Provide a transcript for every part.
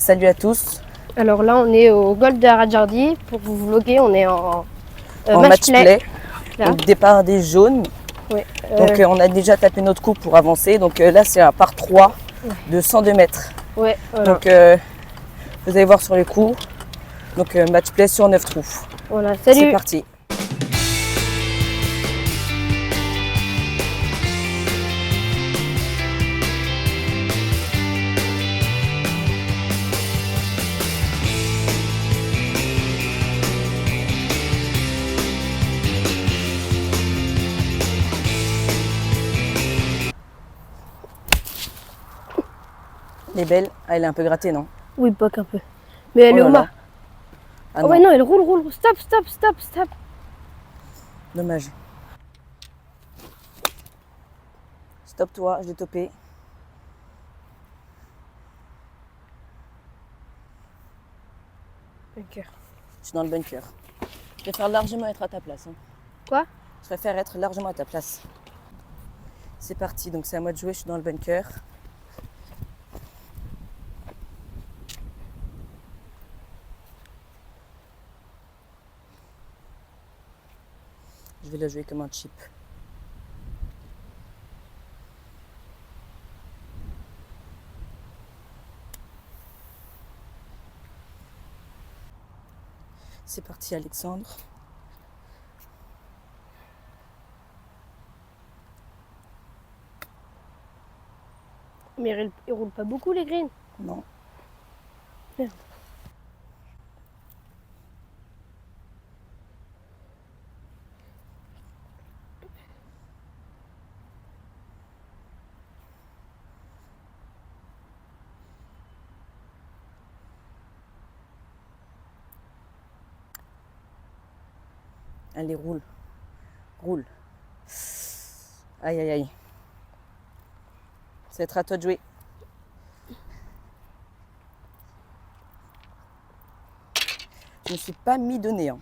Salut à tous. Alors là, on est au golf de Haradjardji. Pour vous vlogger, on est en Match play. Là. Donc départ des jaunes. Ouais, Donc on a déjà tapé notre coup pour avancer. Donc là c'est un par 3 de 102 mètres. ouais, voilà. Donc vous allez voir sur les coups. Donc match play sur 9 trous. Voilà, salut. C'est parti. Elle est belle. Ah, elle est un peu grattée, non? Oui, pas qu'un peu. Mais elle est au mât. Ah, oh ouais, non, elle roule. Stop. Dommage. Stop toi, je l'ai topé. Bunker. Je suis dans le bunker. Je préfère largement être à ta place. Hein. Quoi? Je préfère être largement à ta place. C'est parti, donc c'est à moi de jouer, je suis dans le bunker. Je vais la jouer comme un chip. C'est parti Alexandre. Mais il roule pas beaucoup les greens. Non. Merde. Allez, roule. Roule. Aïe, aïe, aïe. Ça va être à toi de jouer. Je ne me suis pas mis de nez. Hein.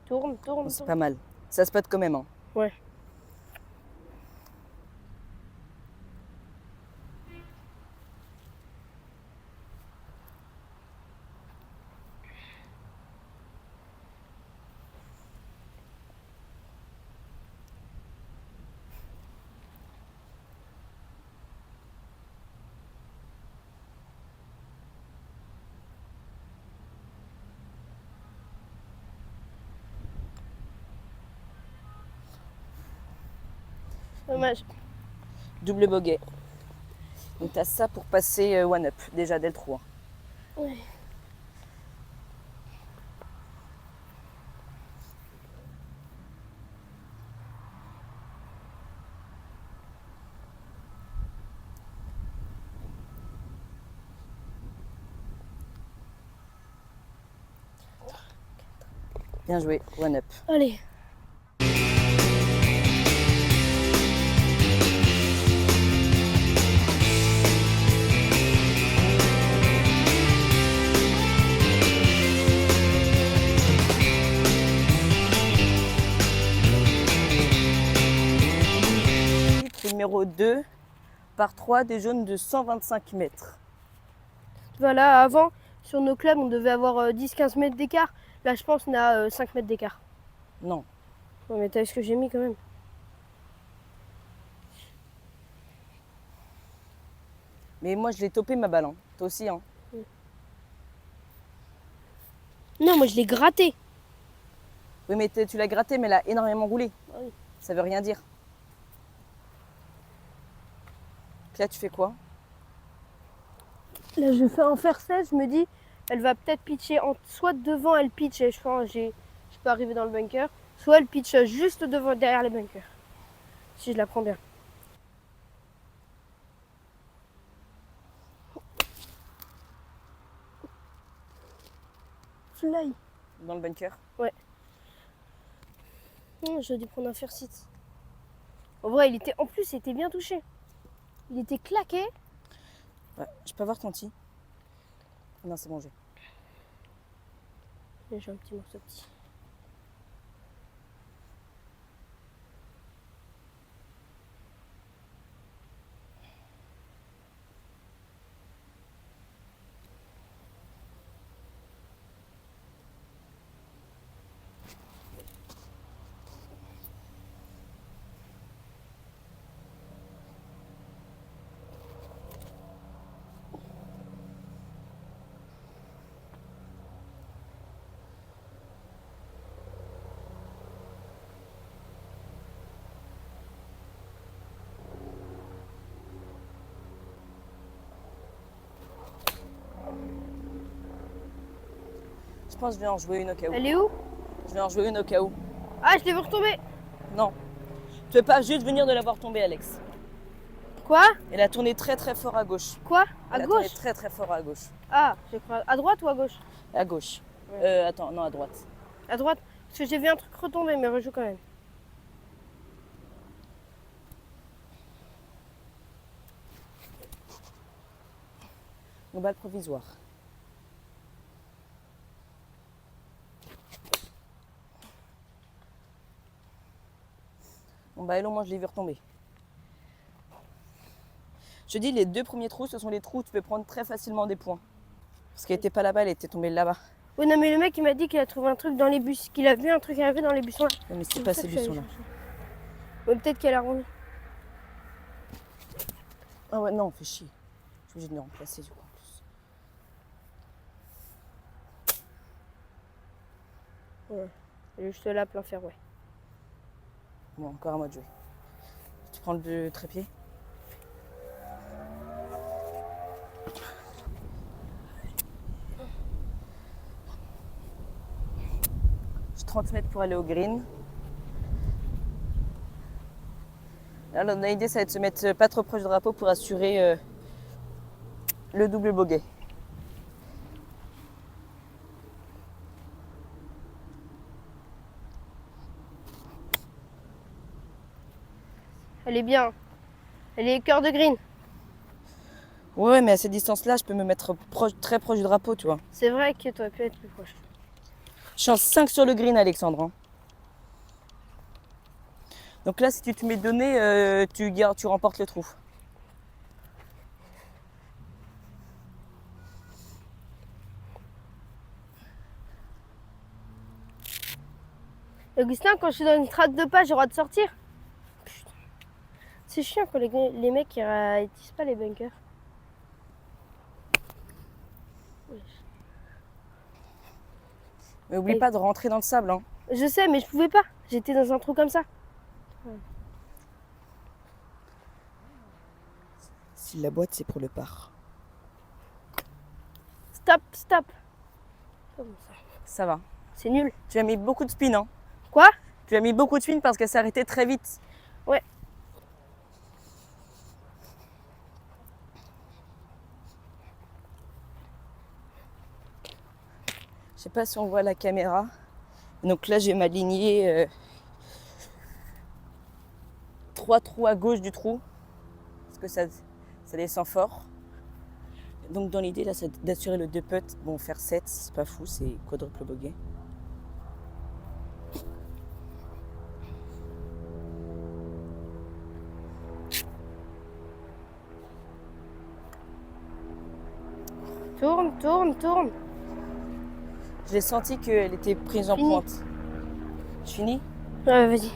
Tourne. Bon, c'est pas mal. Ça se pote quand même. Hein. Ouais. Dommage. Double bogey. Donc tu as ça pour passer one up, déjà dès le trou. Hein. Ouais. Bien joué, one up. Allez. Numéro 2, par 3 des jaunes de 125 mètres. Voilà, avant, sur nos clubs, on devait avoir 10-15 mètres d'écart. Là, je pense qu'on a 5 mètres d'écart. Non. Non, mais t'as vu ce que j'ai mis quand même. Mais moi je l'ai topé ma balle. Hein. Toi aussi. Hein. Non, moi je l'ai gratté. Oui, mais tu l'as gratté, mais elle a énormément roulé. Oui. Ça veut rien dire. Là, tu fais quoi? Là, je fais un faire 16, je me dis, elle va peut-être pitcher, soit devant elle pitch et je peux arriver dans le bunker, soit elle pitch juste devant, derrière les bunkers. Si je la prends bien. Fly. Dans le bunker? Ouais. J'ai dû prendre un faire 6. En vrai, en plus, il était bien touché. Il était claqué. Ouais, je peux avoir ton petit? Non, c'est bon, j'ai. J'ai un petit morceau petit. Je pense que je vais en jouer une au cas où. Elle est où? Je vais en jouer une au cas où. Ah, je l'ai vu retomber. Non. Tu peux pas juste venir de la voir tomber, Alex. Quoi? Elle a tourné très très fort à gauche. Quoi? À Elle a tourné gauche? très très fort à gauche. Ah, j'ai cru à droite ou à gauche? À gauche. Ouais. Attends, non, à droite. À droite? Parce que j'ai vu un truc retomber, mais rejoue quand même. Une balle provisoire. Bon bah hello, moi je l'ai vu retomber. Je te dis, les 2 premiers trous, ce sont les trous où tu peux prendre très facilement des points. Parce qu'elle était pas là-bas, elle était tombée là-bas. Oui, non, mais le mec, il m'a dit qu'il a trouvé un truc dans les bus, qu'il a vu un truc arriver dans les buissons. Non mais c'est pas ces buissons-là. Ouais, peut-être qu'elle a remis. Ah ouais, non, fais chier. Je suis obligée de me remplacer du coup en plus. Ouais. Elle est juste là, plein fer, ouais. Bon, encore à moi de jouer. Tu prends le trépied? J'ai 30 mètres pour aller au green. Alors l'idée, ça va être de se mettre pas trop proche du drapeau pour assurer le double bogey. Elle est bien. Elle est cœur de green. Ouais, mais à cette distance-là, je peux me mettre très proche du drapeau, tu vois. C'est vrai que tu aurais pu être plus proche. Chance 5 sur le green, Alexandre. Hein. Donc là, si tu te mets donné, tu remportes le trou. Augustin, quand je suis dans une traque de pas, j'ai le droit de sortir. Putain. C'est chiant quand les mecs ils disent pas les bunkers. Mais oublie pas de rentrer dans le sable. Hein. Je sais, mais je pouvais pas. J'étais dans un trou comme ça. Si la boîte, c'est pour le par. Stop, stop. Comment ça? Ça va. C'est nul. Tu as mis beaucoup de spin, hein. Quoi? Tu as mis beaucoup de spin parce qu'elle s'est arrêtée très vite. Ouais. Je sais pas si on voit la caméra. Donc là, je vais m'aligner 3 trous à gauche du trou. Parce que ça descend fort. Donc dans l'idée, là, c'est d'assurer le 2 putts. Bon, faire 7, c'est pas fou, c'est quadruple bogey. Tourne, tourne, tourne. J'ai senti qu'elle était prise en Fini. pointe. Je finis? Ouais, vas-y.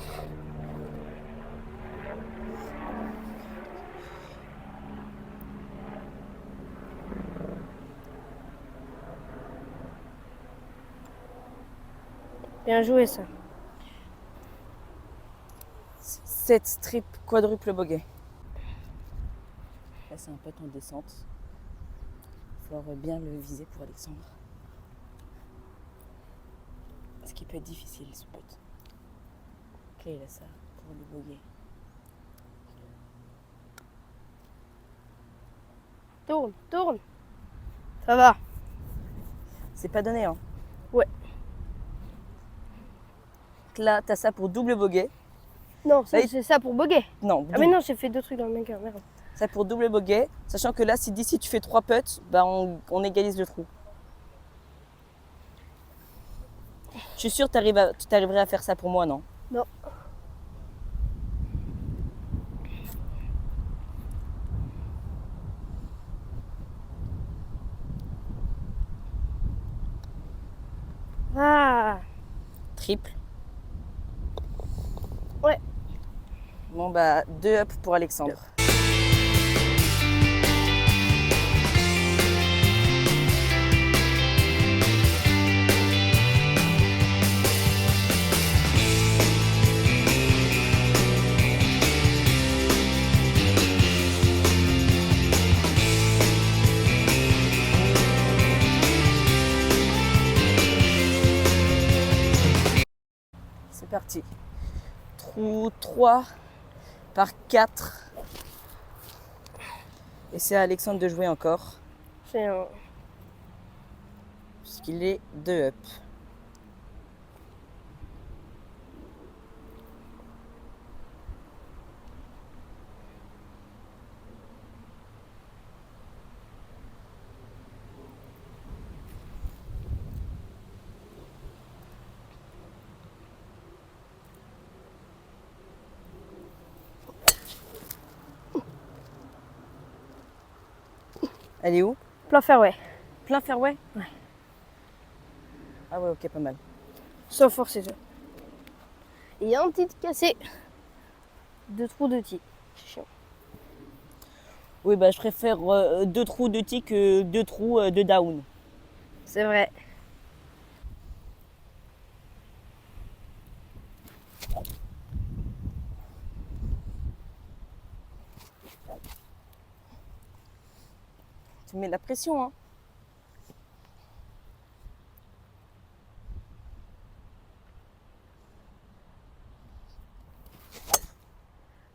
Bien joué ça. 7 strip quadruple bogey. Là, c'est un putt en descente. Il va falloir bien le viser pour Alexandre. Ce qui peut être difficile, ce putt. Ok, il a ça pour le bogey. Tourne, tourne. Ça va. C'est pas donné, hein? Ouais. Donc là, t'as ça pour double bogey. Non, Là, c'est ça pour bogey. Non, Ah mais non, j'ai fait 2 trucs dans le bunker, merde. ça pour double bogey, sachant que là, si d'ici tu fais 3 putts, bah on égalise le trou. Je suis sûre que tu t'arriverais à faire ça pour moi, non? Non. Ah. Triple. Ouais. Bon bah 2 up pour Alexandre. C'est parti. Trou 3 par 4. Et c'est à Alexandre de jouer encore, C'est un... puisqu'il est 2 up. Elle est où? plein fairway. Plein fairway? Ouais. Ah ouais, ok, pas mal. Sans forcer ça. Et il y a un petit cassé. 2 trous de tee. C'est chiant. Oui, bah je préfère 2 trous de tee que 2 trous de down. C'est vrai. Tu mets de la pression, hein.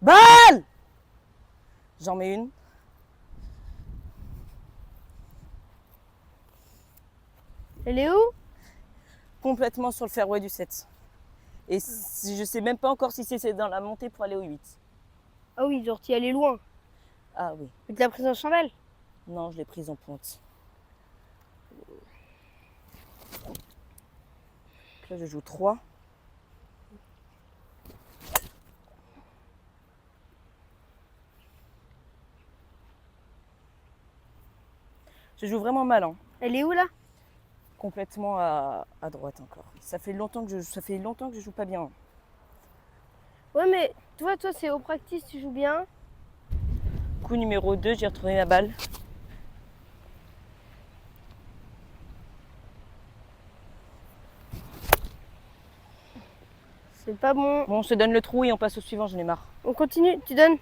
Balle! J'en mets une. Elle est où? Complètement sur le fairway du 7. Et je sais même pas encore si c'est dans la montée pour aller au 8. Ah oui, genre tu y allais loin. Ah oui. Mais tu l'as prise en chandelle? Non, je l'ai prise en pointe. Là, je joue 3. Je joue vraiment mal, hein. Elle est où là? Complètement à droite encore. Ça fait longtemps que je joue pas bien. Ouais mais toi c'est au practice, tu joues bien. Coup numéro 2, j'ai retourné la balle. C'est pas bon. Bon, on se donne le trou et on passe au suivant, j'en ai marre. On continue, tu donnes.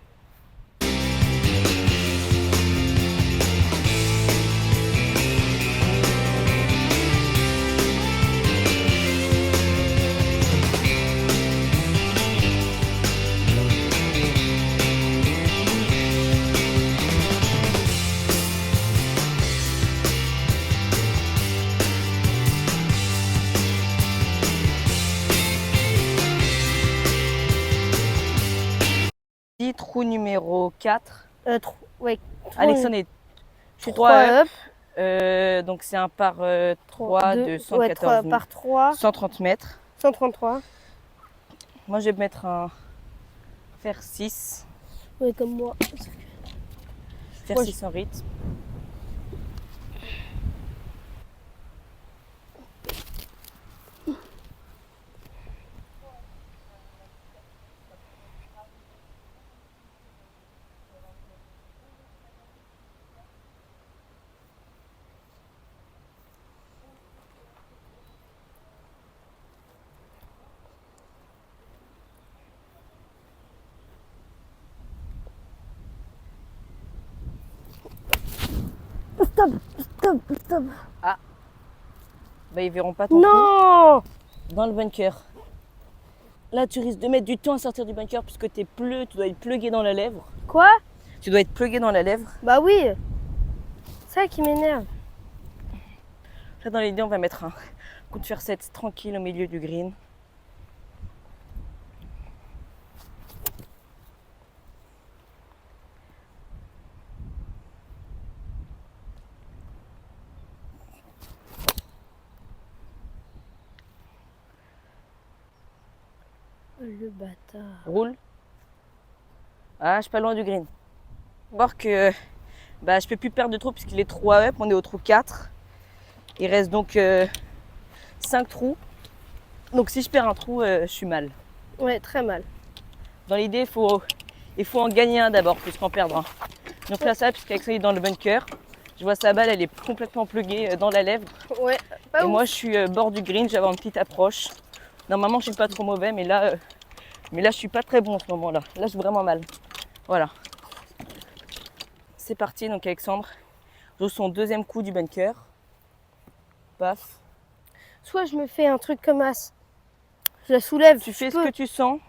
Trou numéro 4. Ouais. Alexandre est Je suis 3 up. donc c'est un par 3 de 114 ouais, 3 par 3. 130 mètres. 133. Moi, je vais mettre un fer 6. Ouais, comme moi. Fer 6 en rythme. Stop. Ah. Bah, ils verront pas ton Non. coup dans le bunker. Là, tu risques de mettre du temps à sortir du bunker puisque tu dois être plugué dans la lèvre. Quoi? Tu dois être plugué dans la lèvre. Bah oui. C'est ça qui m'énerve. Là, dans l'idée, on va mettre un, coup de fer 7 tranquille au milieu du green. Le bâtard. Roule. Ah, je suis pas loin du green. Voir que je peux plus perdre de trous puisqu'il est 3 up, on est au trou 4. Il reste donc 5 trous. Donc si je perds un trou, je suis mal. Ouais, très mal. Dans l'idée, il faut en gagner un d'abord plus qu'en perdre un. Donc là, ça, puisqu'Alexandre est dans le bunker, je vois sa balle, elle est complètement pluguée dans la lèvre. Ouais, pas Et ouf. moi, je suis bord du green, j'avais une petite approche. Normalement, je suis pas trop mauvais, mais là, je suis pas très bon en ce moment-là. Là, j'ai vraiment mal. Voilà. C'est parti, donc Alexandre joue son deuxième coup du bunker. Paf. Soit je me fais un truc comme as. Je la soulève. Tu je fais ce peux. que tu sens.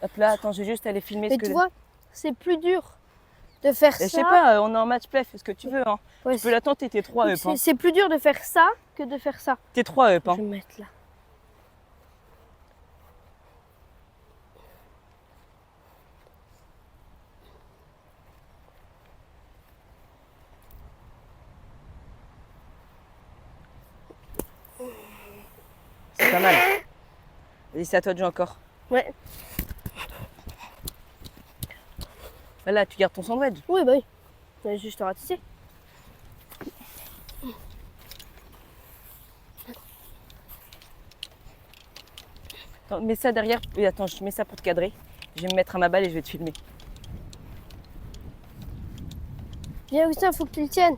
Hop là, attends, je vais juste aller filmer Mais ce que... tu vois, c'est plus dur de faire Je ça. sais pas, on est en match play, fais ce que tu veux. Hein. Ouais, Tu peux la tenter, t'es 3 up. Hein. c'est plus dur de faire ça que de faire ça. T'es 3 up. Hein. Je vais me mettre là. C'est pas mal. Vas-y, c'est à toi de jouer encore. Ouais. Là, tu gardes ton sandwich. Oui, bah oui. Ouais, juste à ratisser. Attends, mets ça derrière. Oui, attends, je mets ça pour te cadrer. Je vais me mettre à ma balle et je vais te filmer. Viens, Augustin, faut que tu le tiennes.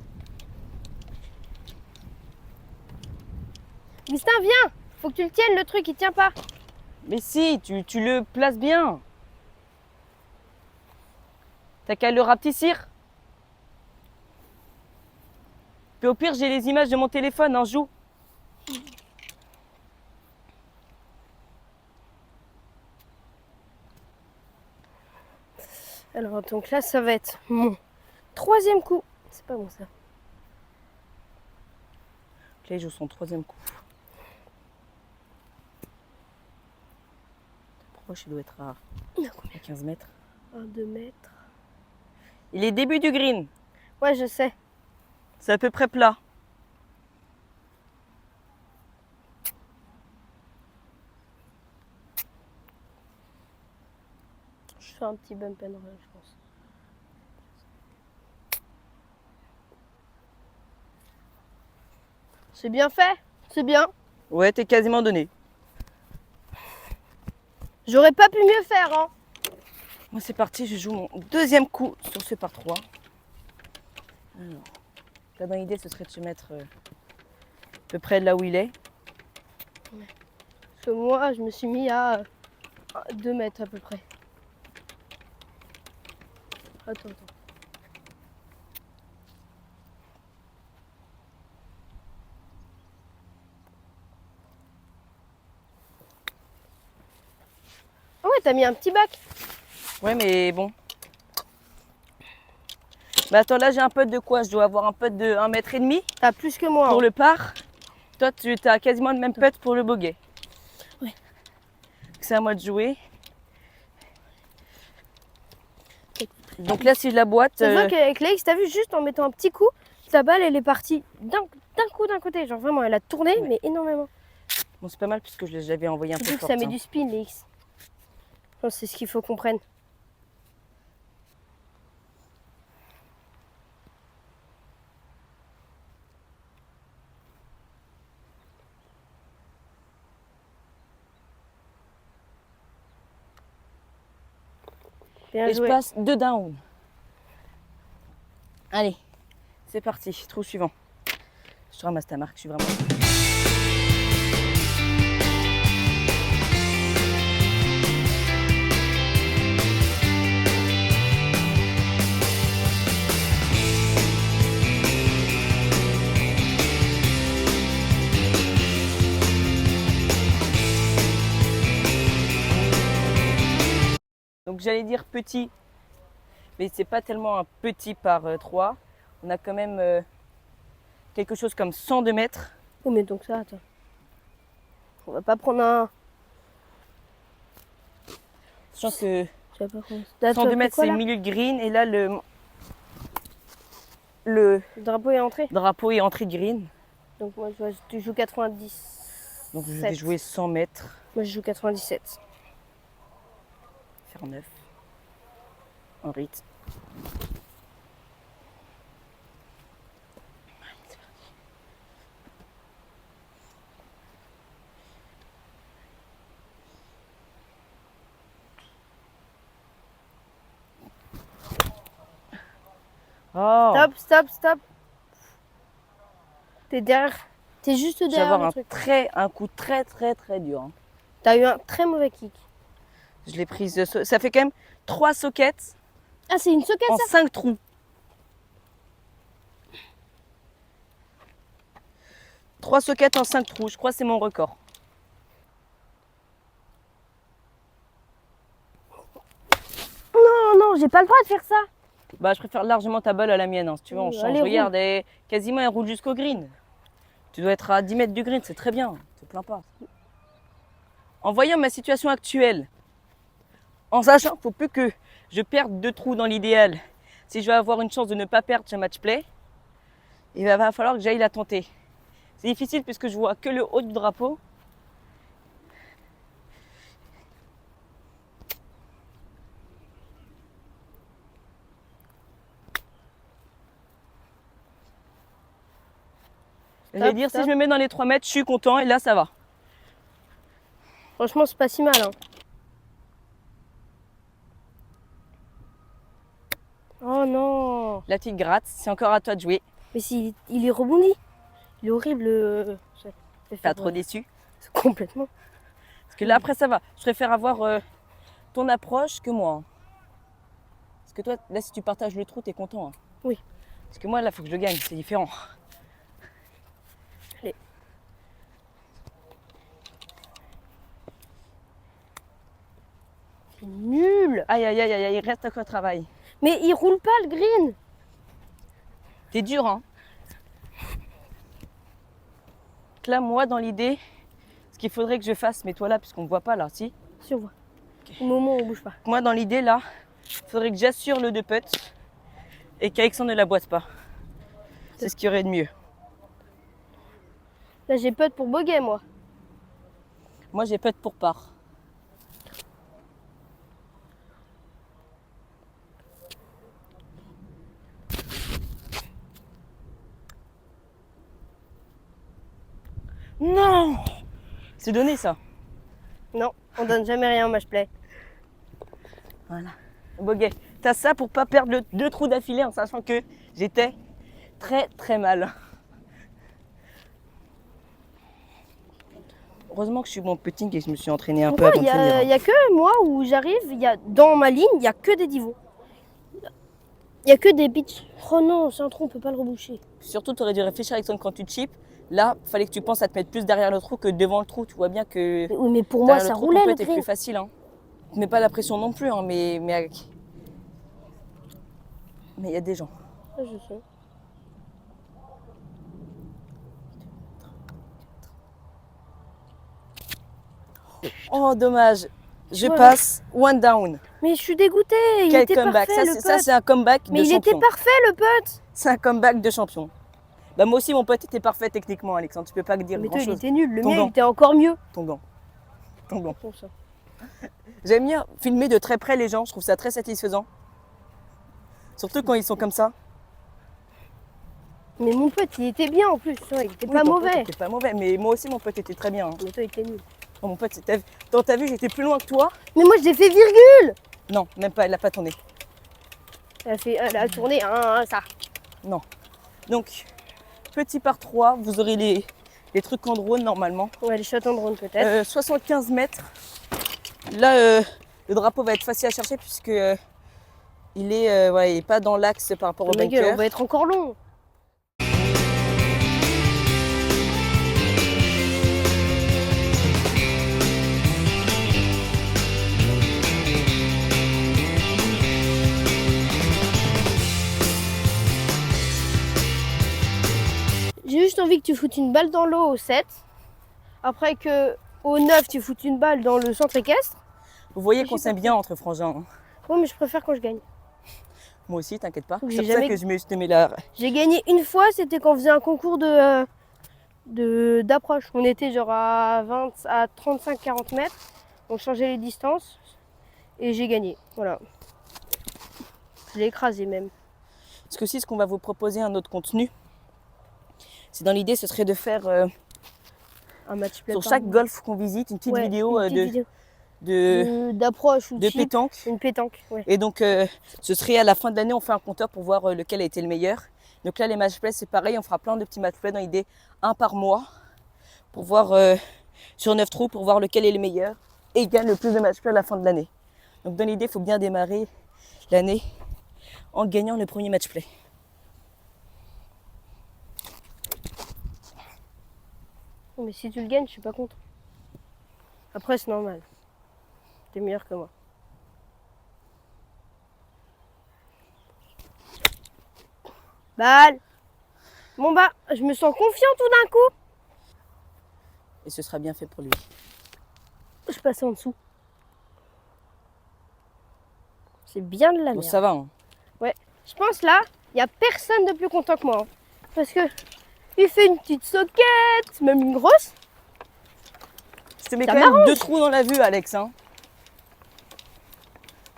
Augustin, viens. Faut que tu le tiennes, le truc, il tient pas. Mais si, tu le places bien. T'as qu'à le rapetissir. Puis au pire, j'ai les images de mon téléphone, hein, joue. Alors, donc là, ça va être mon troisième coup. C'est pas bon, ça. Là, il joue son troisième coup. Proche, il doit être à 15 mètres. 2 mètres. Il est début du green. Ouais, je sais. C'est à peu près plat. Je fais un petit bump and run, je pense. C'est bien fait. C'est bien. Ouais, t'es quasiment donné. J'aurais pas pu mieux faire, hein. Moi, c'est parti, je joue mon deuxième coup sur ce par 3. Alors, la bonne idée, ce serait de se mettre à peu près là où il est. Parce que moi, je me suis mis à 2 mètres à peu près. Attends. Ah ouais, t'as mis un petit bac. Ouais, mais bon. Bah attends, là, j'ai un putt de quoi? Je dois avoir un putt de 1,5 m T'as plus que moi. pour hein. le par. Toi, tu as quasiment le même putt pour le bogey. Ouais. C'est à moi de jouer. Donc là, si je la boite... Ça se voit qu'avec l'Aix, t'as vu, juste en mettant un petit coup, la balle, elle est partie d'un coup d'un côté. Genre vraiment, elle a tourné, Ouais. mais énormément. Bon, c'est pas mal puisque je l'avais envoyé un peu Surtout que fort. ça met du spin, l'Aix. Je pense que c'est ce qu'il faut qu'on prenne. Bien Et je joué. passe 2 down. Allez, c'est parti. Trou suivant. Je te ramasse ta marque, je suis vraiment... Donc j'allais dire petit, mais c'est pas tellement un petit par 3. On a quand même quelque chose comme 102 mètres. Oh, mais donc ça, attends. On va pas prendre un. Sachant que Je sais pas prendre. 102 mètres, c'est le milieu de green. Et là, le Le drapeau est entré. drapeau est entré de green. Donc moi, tu joues 90. Donc je vais jouer 100 mètres. Moi, je joue 97. faire 9. En rythme. Oh, Stop. T'es derrière. T'es juste je vais derrière avoir le truc. un coup très dur. Hein. T'as eu un très mauvais kick. Je l'ai prise de ça fait quand même 3 sockets Ah, c'est une socket en ça? 5 trous. 3 sockets en 5 trous, je crois que c'est mon record. Non, j'ai pas le droit de faire ça. Bah, je préfère largement ta balle à la mienne, hein, si tu veux, on change. Allez, Regarde, quasiment elle roule jusqu'au green. Tu dois être à 10 mètres du green, c'est très bien, te plains pas. En voyant ma situation actuelle, en sachant qu'il ne faut plus que je perde 2 trous dans l'idéal, si je veux avoir une chance de ne pas perdre chez match play, il va falloir que j'aille la tenter. C'est difficile puisque je vois que le haut du drapeau. Je vais dire, si je me mets dans les 3 mètres, je suis content et là ça va. Franchement, c'est pas si mal. Hein. Oh non. La petite gratte, c'est encore à toi de jouer. Mais si, il est rebondi. Il est horrible. Pas trop déçu? Complètement. Parce que là après ça va. Je préfère avoir ton approche que moi. Hein. Parce que toi, là si tu partages le trou, t'es content. Hein. Oui. Parce que moi là, il faut que je le gagne, c'est différent. Allez. C'est nul. Aïe, il reste encore travail. Mais il roule pas le green. T'es dur, hein. Donc là, moi, dans l'idée, ce qu'il faudrait que je fasse, mets-toi là, puisqu'on ne voit pas là, si. Si on voit. Au moment où on bouge pas. Moi, dans l'idée, là, il faudrait que j'assure le 2 putts et qu'Alexandre ne la boite pas. C'est ce qu'il y aurait de mieux. Là, j'ai putt pour bogey, moi. Moi, j'ai putt pour part. Non! C'est donné, ça. Non, on donne jamais rien en match play. Voilà. Bogey. T'as ça pour pas perdre 2 trous d'affilée en sachant que j'étais très mal. Heureusement que je suis bon putting et que je me suis entraîné un peu Pourquoi avant de finir. Il y a que moi où j'arrive, dans ma ligne, il y a que des divots. Il y a que des pitchs. Oh non, c'est un trou, on peut pas le reboucher. Surtout, tu aurais dû réfléchir, Alexandre, quand tu chips. Là, il fallait que tu penses à te mettre plus derrière le trou que devant le trou. Tu vois bien que Oui, mais pour moi, derrière ça le trou, roulait ton le putt est green. plus facile. Hein. Tu mets pas la pression non plus, hein, mais il y a des gens. Ah, je sais. Oh, dommage. Je Ouais. passe one down. Mais je suis dégoûtée. Il Quel était comeback. parfait, Ça, c'est un comeback Mais de il champion. était parfait, le putt. C'est un comeback de champion. Bah, moi aussi, mon pote était parfait techniquement, Alexandre. Tu peux pas dire Mais toi, il grand-chose. était nul. Le Ton mien, gant. il était encore mieux. Ton gant. Ton gant. Bon, ça. J'aime bien filmer de très près les gens. Je trouve ça très satisfaisant. Surtout quand ils sont comme ça. Mais mon pote, il était bien en plus. Ouais, il était Oui, pas ton pote mauvais. était pas mauvais, mais moi aussi, mon pote était très bien. Hein. Mais toi, il était nul. Oh, mon pote, dans ta vue, j'étais plus loin que toi. Mais moi, je l'ai fait virgule. Non, même pas, elle n'a pas tourné. Elle a tourné, ça. Non. Donc, petit par 3, vous aurez les trucs en drone normalement. Ouais, les shots en drone peut-être. 75 mètres. Là, le drapeau va être facile à chercher puisque il est pas dans l'axe par rapport au Ma gueule, on bunker. va être encore long. J'ai juste envie que tu foutes une balle dans l'eau au 7. Après que au 9, tu foutes une balle dans le centre équestre. Vous voyez Je qu'on suis s'aime pas bien entre frangins. Hein. Ouais, mais je préfère quand je gagne. Moi aussi, t'inquiète pas. Donc, C'est j'ai pour ça jamais- que je te mets là. J'ai gagné une fois, c'était quand on faisait un concours d'approche. On était genre à 35-40 mètres. On changeait les distances. Et j'ai gagné. Voilà. Je l'ai écrasé même. Parce que si ce qu'on va vous proposer un autre contenu, c'est dans l'idée, ce serait de faire Un match play sur par chaque mois. golf qu'on visite une petite Ouais, vidéo une petite vidéo d'approche ou de chip. pétanque. Une pétanque, ouais. Et donc, ce serait à la fin de l'année, on fait un compteur pour voir lequel a été le meilleur. Donc là, les match play, c'est pareil, on fera plein de petits match play dans l'idée, un par mois, pour voir sur 9 trous, pour voir lequel est le meilleur et gagne le plus de match play à la fin de l'année. Donc dans l'idée, il faut bien démarrer l'année en gagnant le premier match play. Mais si tu le gagnes, je suis pas contre. Après, c'est normal. T'es meilleur que moi. Balle. Bon bah, je me sens confiant tout d'un coup. Et ce sera bien fait pour lui. Je passe en dessous. C'est bien de la Bon, merde. ça va. Hein. Je pense là, il n'y a personne de plus content que moi. Hein. Parce que il fait une petite soquette, même une grosse. Je te mets Ça quand même 2 trous dans la vue, Alex. Hein.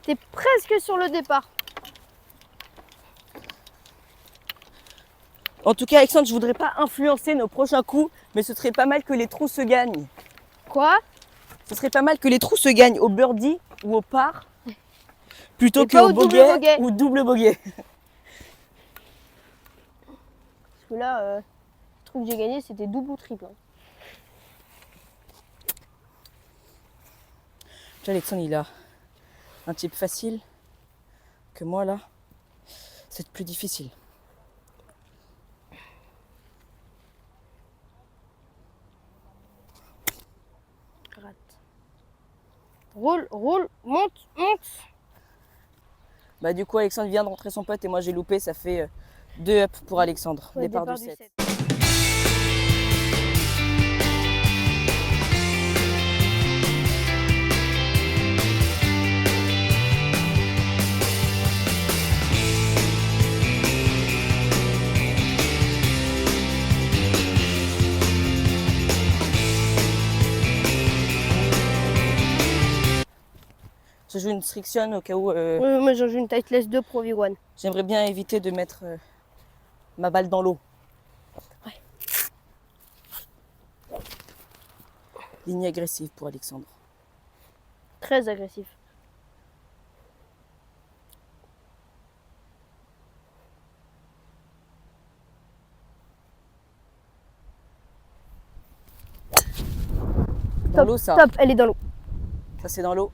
T'es presque sur le départ. En tout cas, Alexandre, je voudrais pas influencer nos prochains coups, mais ce serait pas mal que les trous se gagnent. Quoi? Ce serait pas mal que les trous se gagnent au birdie ou au par, plutôt Et pas qu'au au double bogey bogey. ou double bogey. Parce que là, le truc que j'ai gagné, c'était double ou triple. Hein. Tu vois, Alexandre, il a un type facile que moi, là, c'est plus difficile. Rate. Roule, roule, monte, monte. Bah, du coup, Alexandre vient de rentrer son pote et moi, j'ai loupé. Ça fait 2 up pour Alexandre. Ouais, départ du du 7. sept. Je joue une Strixon au cas où Moi, j'en joue une Titleist 2 Pro V1. j'aimerais bien éviter de mettre ma balle dans l'eau. Ouais. Ligne agressive pour Alexandre. Très agressif. Dans l'eau, ça. Top, elle est dans l'eau. Ça, c'est dans l'eau.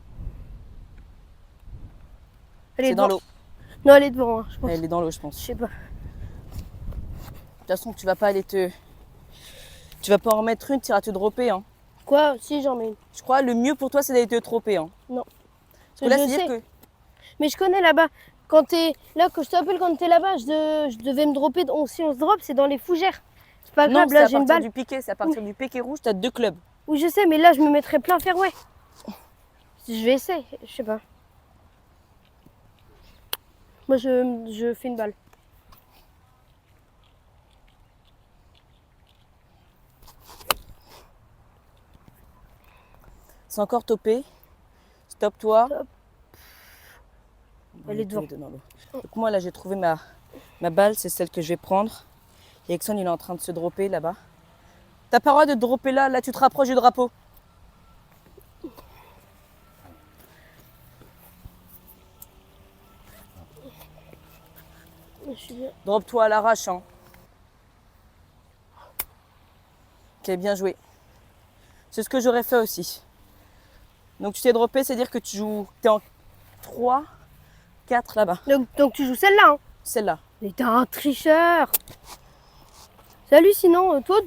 Elle est C'est dans devant. l'eau. Non, elle est devant, hein, je pense. Elle est dans l'eau, je Je pense. sais pas. De toute façon, tu vas pas aller te. Tu vas pas en remettre une, tu iras te dropper. Hein. Quoi? Si, j'en mets une. Je crois le mieux pour toi, c'est d'aller te dropper. Hein. Non. Parce que là, Je c'est-à-dire sais. que. Mais je connais là-bas. Quand t'es là, quand je t'appelle quand t'es là-bas, je devais me dropper. Si on se drop, c'est dans les fougères. C'est pas Non, grave, c'est là à j'ai une partir balle. du piqué. C'est à partir du piqué rouge, tu as 2 clubs. Oui, je sais, mais là je me mettrais plein fairway. Je vais essayer, je sais pas. Moi je fais une balle. C'est encore topé. Stop-toi. Top. Elle est devant. Dans l'eau. Donc moi, là, j'ai trouvé ma balle. C'est celle que je vais prendre. Et Exxon, il est en train de se dropper là-bas. T'as pas le droit de te dropper là. Là, tu te rapproches du drapeau. Je suis bien. Drop-toi à l'arrache. Hein. Ok, bien joué. C'est ce que j'aurais fait aussi. Donc, tu t'es droppé, c'est-à-dire que tu joues. T'es en 3, 4 là-bas. Donc tu joues celle-là. Hein. Celle-là. Mais t'es un tricheur. C'est hallucinant. Toi,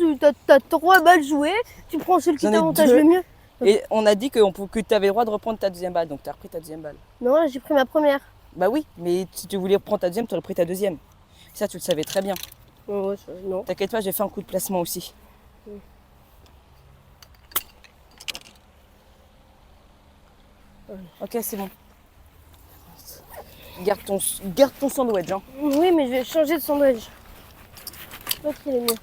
t'as 3 balles jouées. Tu prends celle qui J'en ai t'avantage 2. le mieux. Et on a dit que tu avais le droit de reprendre ta deuxième balle. Donc, tu as repris ta deuxième balle. Non, là j'ai pris ma première. Bah oui, mais si tu voulais reprendre ta deuxième, tu aurais pris ta deuxième. Ça, tu le savais très bien. Oh, ouais, non. T'inquiète pas, j'ai fait un coup de placement aussi. Ok, c'est bon. Garde ton sandwich. Hein. Oui, mais je vais changer de sandwich. L'autre il est mieux.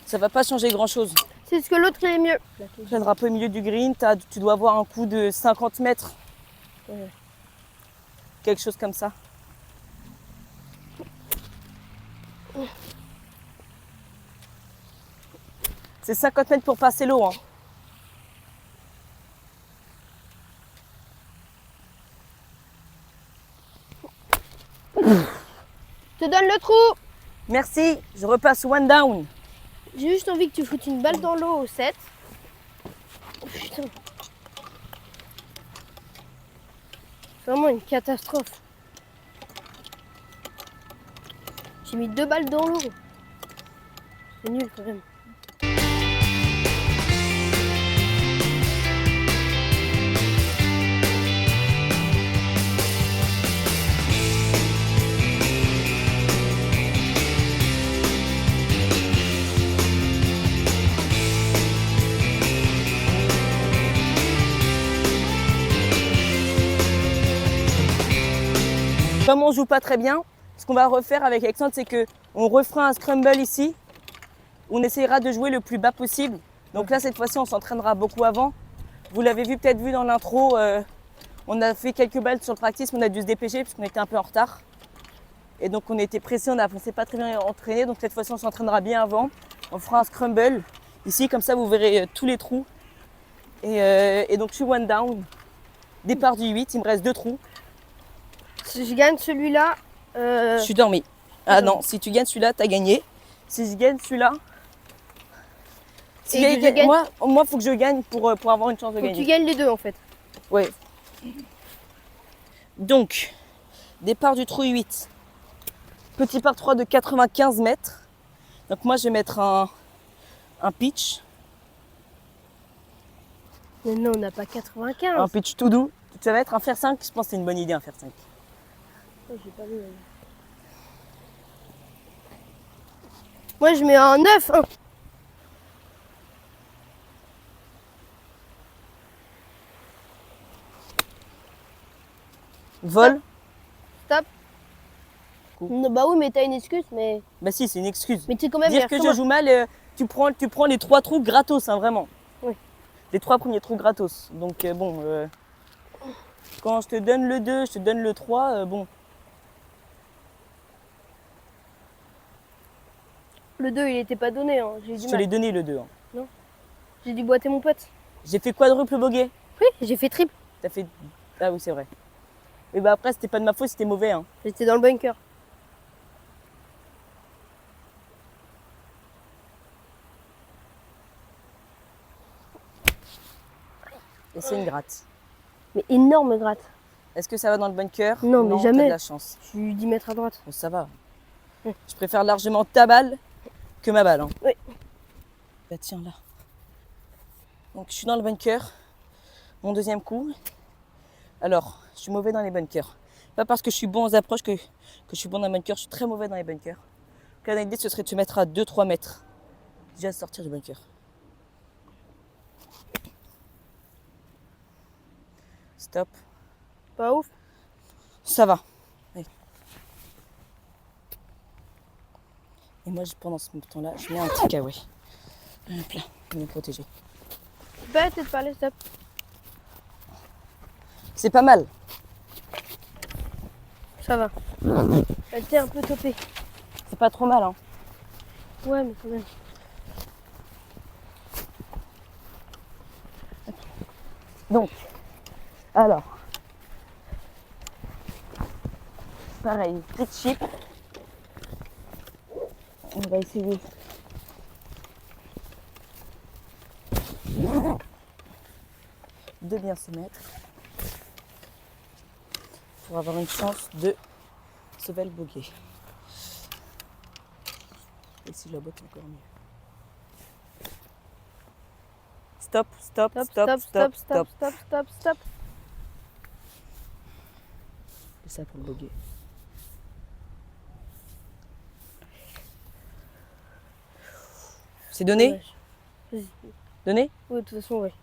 Ça va pas changer grand-chose. C'est ce que l'autre il est mieux. Le drapeau au milieu du green, tu dois avoir un coup de 50 mètres. Ouais. quelque chose comme ça. C'est 50 mètres pour passer l'eau. Hein. Je te donne le trou. Merci, je repasse one down. J'ai juste envie que tu foutes une balle dans l'eau au 7. Oh, putain. C'est vraiment une catastrophe. J'ai mis 2 balles dans l'eau. C'est nul quand même. Comme on joue pas très bien, ce qu'on va refaire avec Alexandre, c'est qu'on refera un scramble ici. On essayera de jouer le plus bas possible. Donc là, cette fois-ci, on s'entraînera beaucoup avant. Vous l'avez peut-être vu dans l'intro, on a fait quelques balles sur le practice, mais on a dû se dépêcher parce qu'on était un peu en retard. Et donc on était pressé, on s'est pas très bien entraîné. Donc cette fois-ci, on s'entraînera bien avant. On fera un scramble ici, comme ça, vous verrez tous les trous. Et donc je suis one down. Départ du 8, il me reste 2 trous. Si je gagne celui-là, Je suis dormi. Ah non, si tu gagnes celui-là, t'as gagné. Si je gagne celui-là. Et que je gagne- Moi, faut que je gagne pour avoir une chance de faut que gagner. tu gagnes les deux en fait. Ouais. Donc, départ du trou 8. Petit par 3 de 95 mètres. Donc moi, je vais mettre un pitch. Mais non, on n'a pas 95. Un pitch tout doux. Ça va être un fer 5. Je pense que c'est une bonne idée, un fer 5. Oh, j'ai pas vu. Moi, je mets un 9. Hein. Vol. Stop. Coup. Non, bah oui, mais t'as une excuse, mais. Bah si, c'est une excuse. Mais tu es quand même Dire meilleur que que je moi. joue mal, tu prends les 3 trous gratos, hein, vraiment. Oui. Les 3 premiers trous gratos. Donc quand je te donne le 2, je te donne le 3, bon. Le 2, il était pas donné. Hein. J'ai eu du Je te mal. l'ai donné le 2. Hein. J'ai dû boiter mon pote. J'ai fait quadruple bogey. Oui, j'ai fait triple. T'as fait. Ah oui, c'est vrai. Et bah après, c'était pas de ma faute, c'était mauvais. Hein. J'étais dans le bunker. Et c'est une gratte. Mais énorme gratte. Est-ce que ça va dans le bunker? Non, mais t'as jamais. de la chance. Je suis 10 mètres à droite. Bon, ça va. Oui. Je préfère largement ta balle que ma balle. Hein. Oui. Bah tiens, là. Donc je suis dans le bunker. Mon deuxième coup. Alors, je suis mauvais dans les bunkers. Pas parce que je suis bon aux approches que je suis bon dans les bunkers. Je suis très mauvais dans les bunkers. Donc l'idée, ce serait de se mettre à 2-3 mètres. Déjà sortir du bunker. Stop. Pas ouf. Ça va. Oui. Et moi, pendant ce temps-là, je mets un petit kawaii. Hop là, pour me protéger. Tu peux arrêter de parler, stop. C'est pas mal. Ça va. Elle était un peu topée. C'est pas trop mal. Hein. Ouais, mais quand même. Donc, alors, pareil, petite chip. On va essayer. De bien se mettre pour avoir une chance de sauver le bogey. Et si la botte est encore mieux. Stop, stop, Stop, stop, stop, stop, stop, stop, stop, stop. Et ça pour le bogey. C'est donné? Ouais. Vas-y. Donné? Oui, de toute façon, ouais.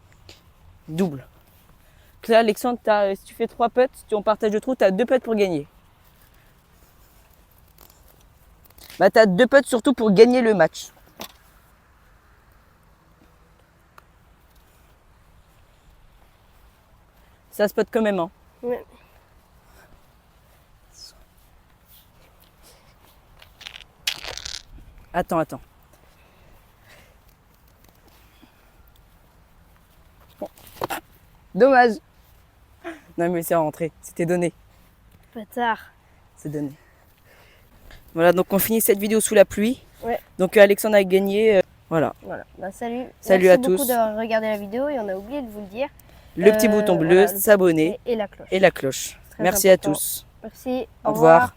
Double. Donc là, Alexandre, si tu fais 3 putts, si on partage le trou, tu as 2 putts pour gagner. Bah, tu as 2 putts surtout pour gagner le match. Ça se putt quand même. Hein. Ouais. Attends. Bon. Dommage. Non mais c'est rentré, c'était donné. Bâtard. C'est donné. Voilà, donc on finit cette vidéo sous la pluie. Ouais. Donc Alexandre a gagné. Voilà. Voilà. Bah, salut. Salut Merci à beaucoup tous. d'avoir regardé la vidéo et on a oublié de vous le dire. Le petit bouton bleu, Voilà, s'abonner et la cloche. et la cloche. Très Merci à important. tous. Merci. Au revoir.